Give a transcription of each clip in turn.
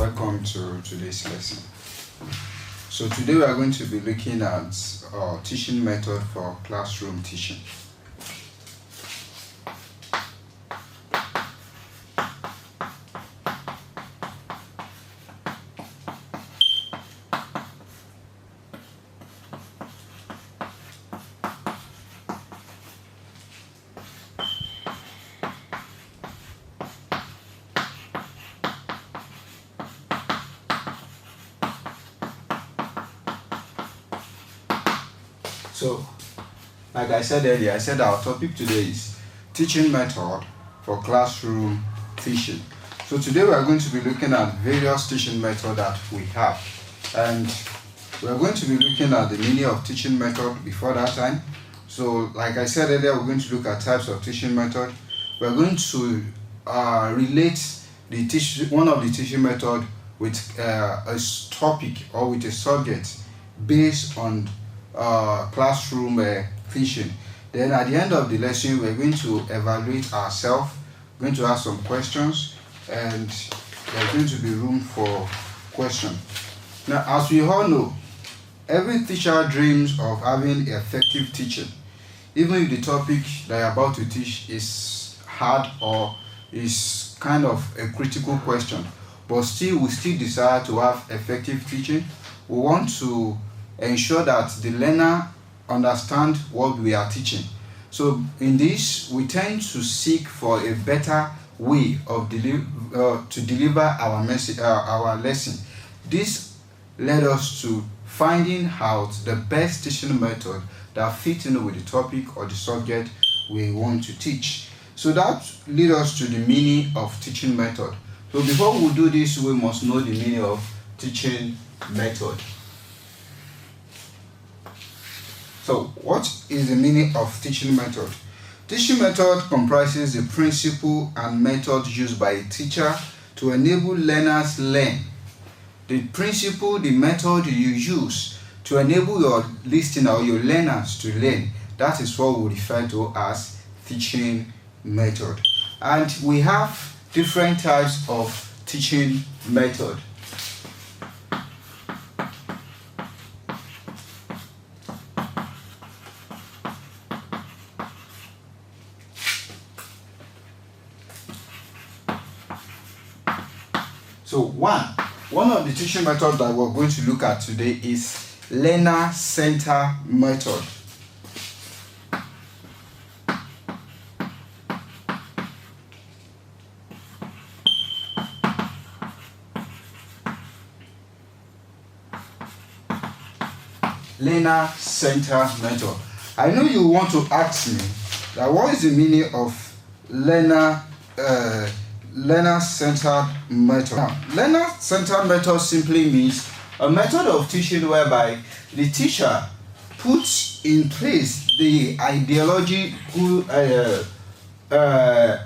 welcome to today's lesson. So today we are going to be looking at teaching method for classroom teaching. So, like I said earlier, our topic today is teaching method for classroom teaching. So today we are going to be looking at various teaching methods that we have. And we are going to be looking at the meaning of teaching method before that time. So, like I said earlier, we're going to look at types of teaching method. We're going to relate one of the teaching method with a topic or with a subject based on classroom teaching. Then at the end of the lesson, we're going to evaluate ourselves, going to ask some questions, and there's going to be room for questions. Now, as we all know, every teacher dreams of having effective teaching, even if the topic that you're about to teach is hard or is kind of a critical question, but still we still desire to have effective teaching. We want to ensure that the learner understand what we are teaching. So in this, we tend to seek for a better way of to deliver our message, our lesson. This led us to finding out the best teaching method that fits in with the topic or the subject we want to teach. So that leads us to the meaning of teaching method. So before we do this, we must know the meaning of teaching method. So, what is the meaning of teaching method? Teaching method comprises the principle and method used by a teacher to enable learners learn. The principle, the method you use to enable your listener or your learners to learn, that is what we refer to as teaching method. And we have different types of teaching method. So one of the teaching methods that we're going to look at today is learner-centered method. Learner-centered method. I know you want to ask me that what is the meaning of learner-centered method. Now, learner-centered method simply means a method of teaching whereby the teacher puts in place the ideological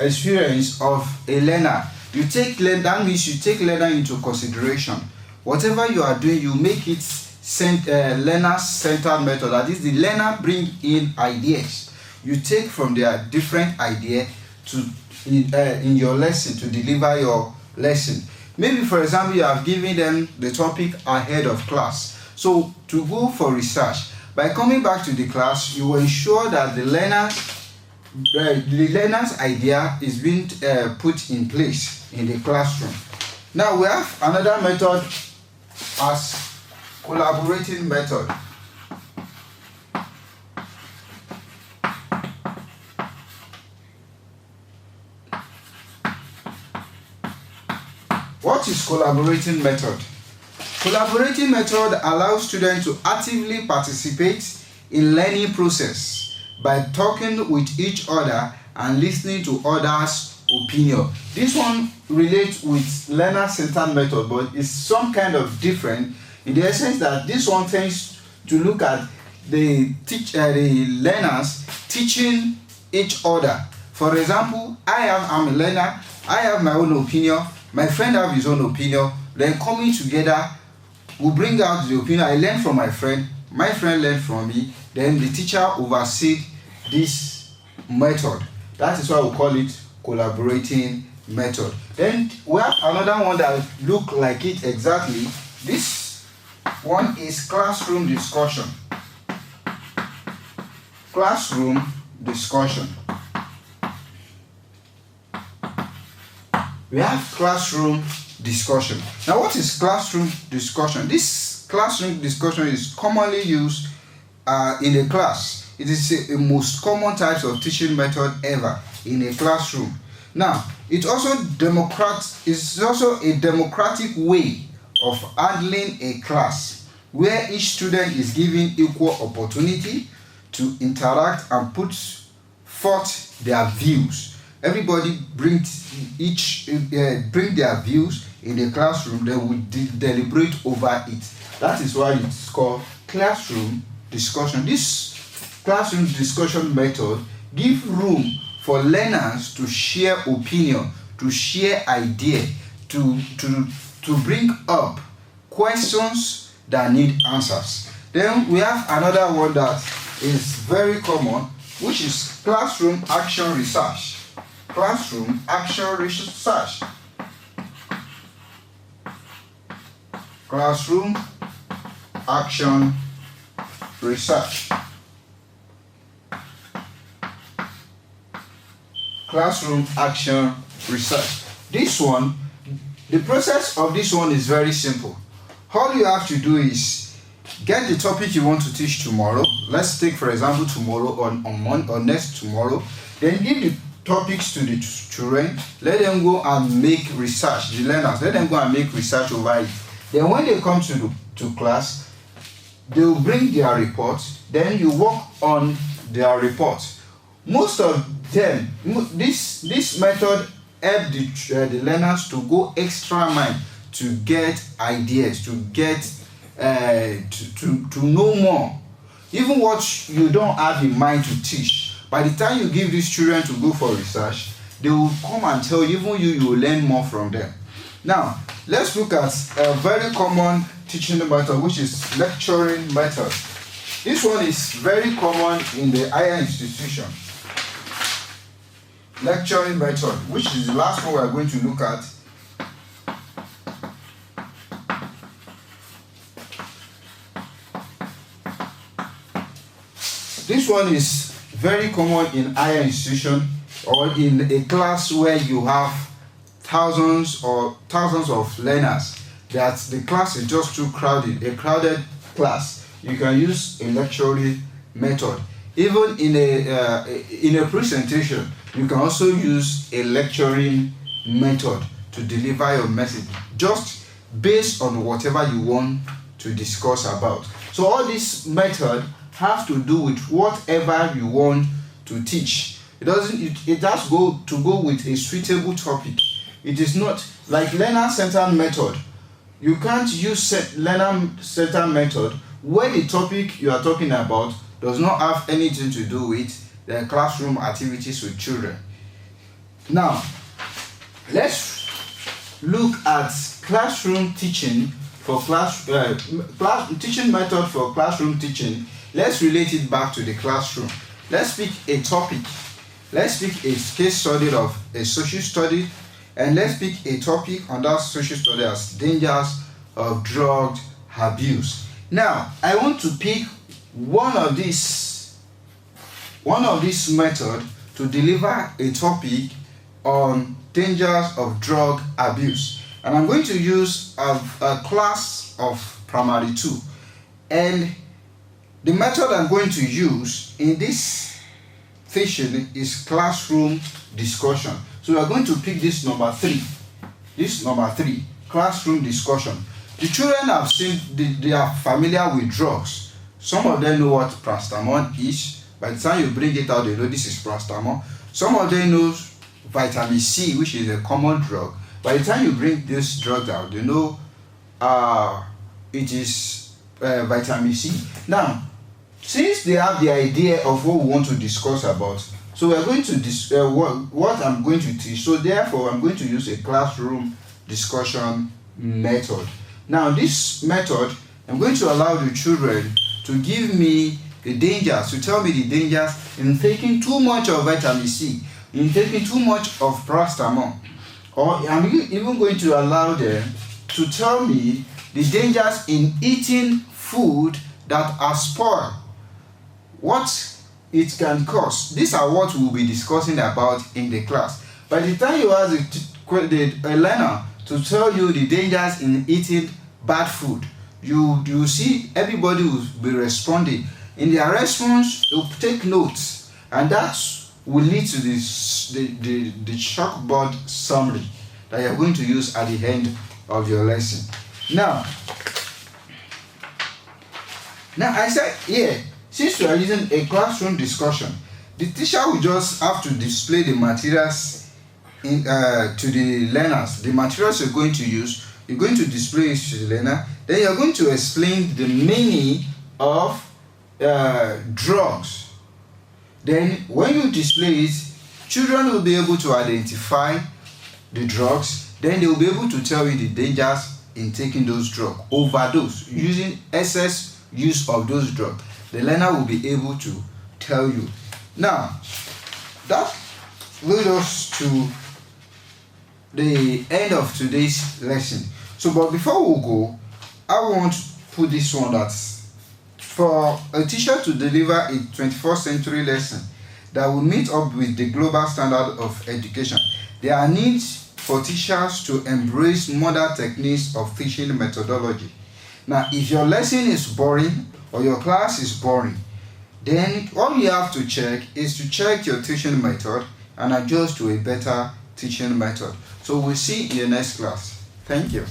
experience of a learner. That means you take learner into consideration. Whatever you are doing, you make it learner-centered method. That is, the learner bring in ideas. You take from their different idea to in your lesson to deliver your lesson. Maybe, for example, you have given them the topic ahead of class. So to go for research, by coming back to the class, you will ensure that the learner's idea is being put in place in the classroom. Now we have another method as collaborating method. What is collaborating method? Collaborating method allows students to actively participate in learning process by talking with each other and listening to others' opinion. This one relates with learner-centered method, but it's some kind of different in the essence that this one tends to look at the learners teaching each other. For example, I'm a learner, I have my own opinion, my friend have his own opinion, then coming together, we bring out the opinion. I learn from my friend learned from me, then the teacher oversees this method. That is why we call it collaborating method. Then we have another one that look like it exactly. This one is classroom discussion. Classroom discussion. We have classroom discussion. Now, what is classroom discussion? This classroom discussion is commonly used in a class. It is the most common types of teaching method ever in a classroom. Now, it's also a democratic way of handling a class where each student is given equal opportunity to interact and put forth their views. Everybody bring their views in the classroom, then we deliberate over it. That is why it's called classroom discussion. This classroom discussion method gives room for learners to share opinion, to share idea, to bring up questions that need answers. Then we have another one that is very common, which is classroom action research. Classroom action research. Classroom action research. Classroom action research. This one, the process of this one is very simple. All you have to do is get the topic you want to teach tomorrow. Let's take, for example, tomorrow or next tomorrow. Then give the topics to the children. Let them go and make research. The learners, let them go and make research over it. Then when they come to class, they will bring their reports. Then you work on their reports. Most of them, this method help the learners to go extra mile to get ideas, to get to know more. Even what you don't have in mind to teach, by the time you give these children to go for research, they will come and tell you, even you will learn more from them. Now, let's look at a very common teaching method, which is lecturing method. This one is very common in the higher institution. Lecturing method, which is the last one we are going to look at. This one is very common in higher institution or in a class where you have thousands of learners, that the class is just too crowded, a crowded class. You can use a lecturing method. Even in a presentation, you can also use a lecturing method to deliver your message, just based on whatever you want to discuss about. So all this method have to do with whatever you want to teach. It has to go with a suitable topic. It is not like learner-centered method. You can't use learner-centered method where the topic you are talking about does not have anything to do with the classroom activities with children. Now, let's look at classroom teaching for teaching method for classroom teaching. Let's relate it back to the classroom. Let's pick a topic. Let's pick a case study of a social study, and let's pick a topic on that social study as dangers of drug abuse. Now, I want to pick one of these method to deliver a topic on dangers of drug abuse, and I'm going to use a class of primary 2, and the method I'm going to use in this session is classroom discussion. So we are going to pick this number 3. This number 3, classroom discussion. The children have seen, they are familiar with drugs. Some of them know what paracetamol is. By the time you bring it out, they know this is paracetamol. Some of them know vitamin C, which is a common drug. By the time you bring this drug out, they know it is vitamin C. Now, since they have the idea of what we want to discuss about, so we are going to what I'm going to teach. So therefore, I'm going to use a classroom discussion method. Now, this method, I'm going to allow the children to give me the dangers, to tell me the dangers in taking too much of vitamin C, in taking too much of paracetamol. or I'm even going to allow them to tell me the dangers in eating food that are spoiled, what it can cause. These are what we'll be discussing about in the class. By the time you ask a learner to tell you the dangers in eating bad food, you see everybody will be responding. In their response, they'll take notes, and that will lead to the chalkboard summary that you're going to use at the end of your lesson. Now I said here, since we are using a classroom discussion, the teacher will just have to display the materials to the learners. The materials you're going to use, you're going to display it to the learner. Then you're going to explain the meaning of drugs. Then when you display it, children will be able to identify the drugs. Then they will be able to tell you the dangers in taking those drugs. Overdose, using excess use of those drugs, the learner will be able to tell you. Now that leads us to the end of today's lesson. So but before we go, I want to put this one, that for a teacher to deliver a 21st century lesson that will meet up with the global standard of education, there are needs for teachers to embrace modern techniques of teaching methodology. Now, if your lesson is boring or your class is boring, then all you have to check is to check your teaching method and adjust to a better teaching method. So we'll see in the next class. Thank you.